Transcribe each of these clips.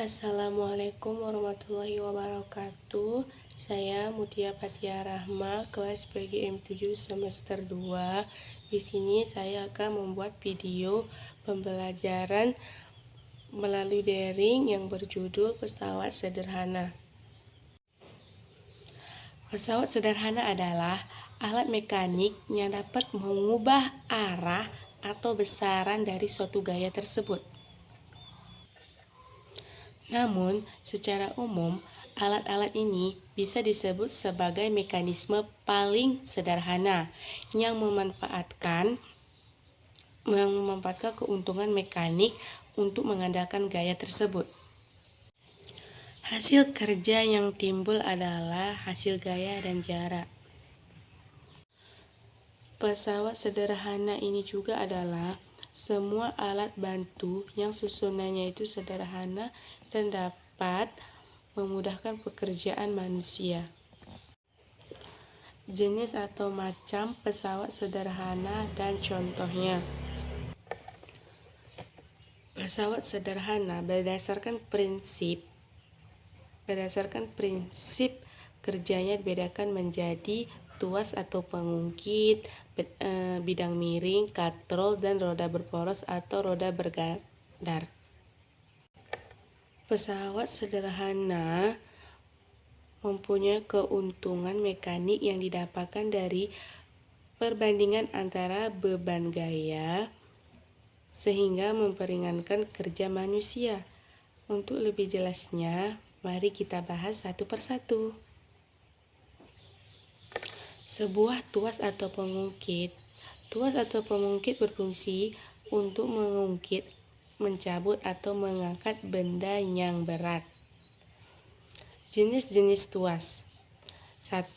Assalamualaikum warahmatullahi wabarakatuh. Saya Mutia Fathia Rahma, kelas PGM 7 semester 2. Di sini saya akan membuat video pembelajaran melalui daring yang berjudul Pesawat Sederhana. Pesawat sederhana adalah alat mekanik yang dapat mengubah arah atau besaran dari suatu gaya tersebut. Namun, secara umum, alat-alat ini bisa disebut sebagai mekanisme paling sederhana yang memanfaatkan keuntungan mekanik untuk mengandalkan gaya tersebut. Hasil kerja yang timbul adalah hasil gaya dan jarak. Pesawat sederhana ini juga adalah semua alat bantu yang susunannya itu sederhana dan dapat memudahkan pekerjaan manusia. Jenis atau macam pesawat sederhana dan contohnya. Pesawat sederhana berdasarkan prinsip kerjanya dibedakan menjadi tuas atau pengungkit, bidang miring, katrol, dan roda berporos atau roda bergandar. Pesawat sederhana mempunyai keuntungan mekanik yang didapatkan dari perbandingan antara beban gaya sehingga memperingankan kerja manusia. Untuk lebih jelasnya, mari kita bahas satu persatu. Sebuah tuas atau pengungkit. Tuas atau pengungkit berfungsi untuk mengungkit, mencabut atau mengangkat benda yang berat. Jenis-jenis tuas. 1.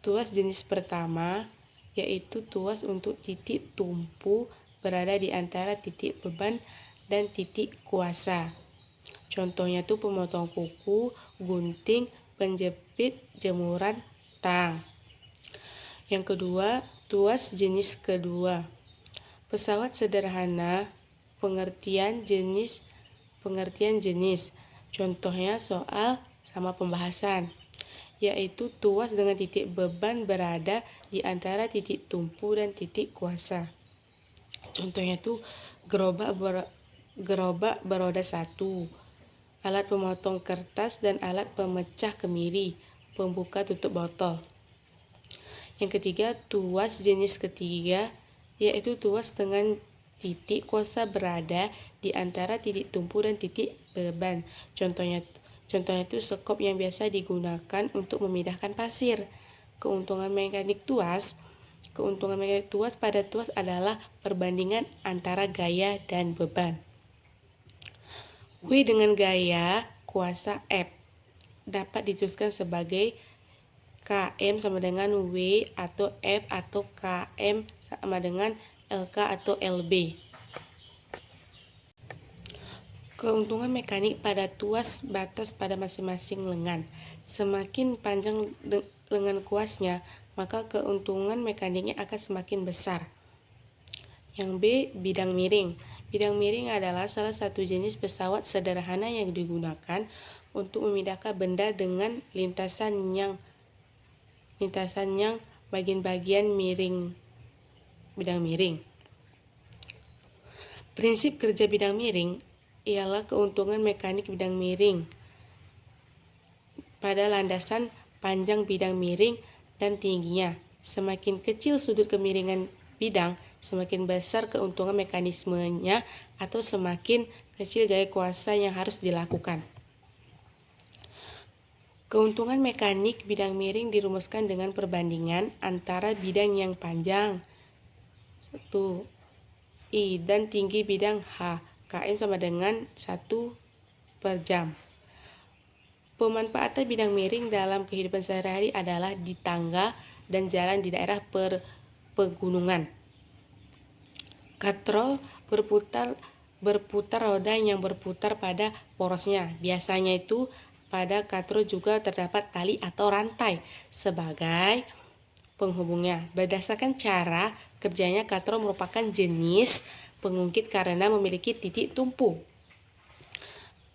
Tuas jenis pertama yaitu tuas untuk titik tumpu berada di antara titik beban dan titik kuasa. Contohnya itu pemotong kuku, gunting, penjepit, jemuran, tang. Yang kedua, tuas jenis kedua. Pesawat sederhana, pengertian jenis. Contohnya soal sama pembahasan, yaitu tuas dengan titik beban berada di antara titik tumpu dan titik kuasa. Contohnya itu gerobak beroda 1, alat pemotong kertas dan alat pemecah kemiri, pembuka tutup botol. Yang ketiga, tuas jenis ketiga, yaitu tuas dengan titik kuasa berada di antara titik tumpu dan titik beban. Contohnya itu sekop yang biasa digunakan untuk memindahkan pasir. Keuntungan mekanik tuas pada tuas adalah perbandingan antara gaya dan beban. W dengan gaya kuasa F dapat dituliskan sebagai KM sama dengan W atau F atau KM sama dengan LK atau LB. Keuntungan mekanik pada tuas batas pada masing-masing lengan. Semakin panjang lengan kuasnya, maka keuntungan mekaniknya akan semakin besar. Yang B, bidang miring. Bidang miring adalah salah satu jenis pesawat sederhana yang digunakan untuk memindahkan benda dengan lintasan yang bagian-bagian bidang miring. Prinsip kerja bidang miring ialah keuntungan mekanik bidang miring pada landasan panjang bidang miring dan tingginya. Semakin kecil sudut kemiringan bidang, semakin besar keuntungan mekanismenya atau semakin kecil gaya kuasa yang harus dilakukan. Keuntungan mekanik bidang miring dirumuskan dengan perbandingan antara bidang yang panjang 1 I dan tinggi bidang H, KM sama dengan 1/jam. Pemanfaatan bidang miring dalam kehidupan sehari-hari adalah di tangga dan jalan di daerah pegunungan. Katrol berputar roda yang berputar pada porosnya. Biasanya itu pada katrol juga terdapat tali atau rantai sebagai penghubungnya. Berdasarkan cara kerjanya, katrol merupakan jenis pengungkit karena memiliki titik tumpu.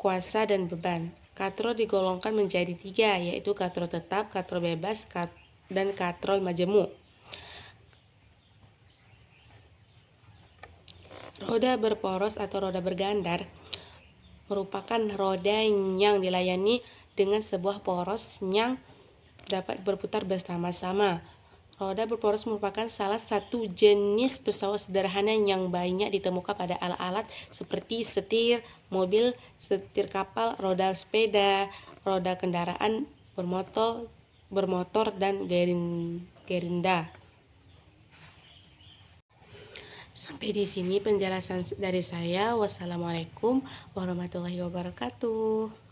kuasa dan beban. Katrol digolongkan menjadi 3, yaitu katrol tetap, katrol bebas, dan katrol majemuk. Roda berporos atau roda bergandar merupakan roda yang dilayani dengan sebuah poros yang dapat berputar bersama-sama. Roda berporos merupakan salah satu jenis pesawat sederhana yang banyak ditemukan pada alat-alat seperti setir mobil, setir kapal, roda sepeda, roda kendaraan bermotor dan gerinda. Sampai di sini penjelasan dari saya. Wassalamualaikum warahmatullahi wabarakatuh.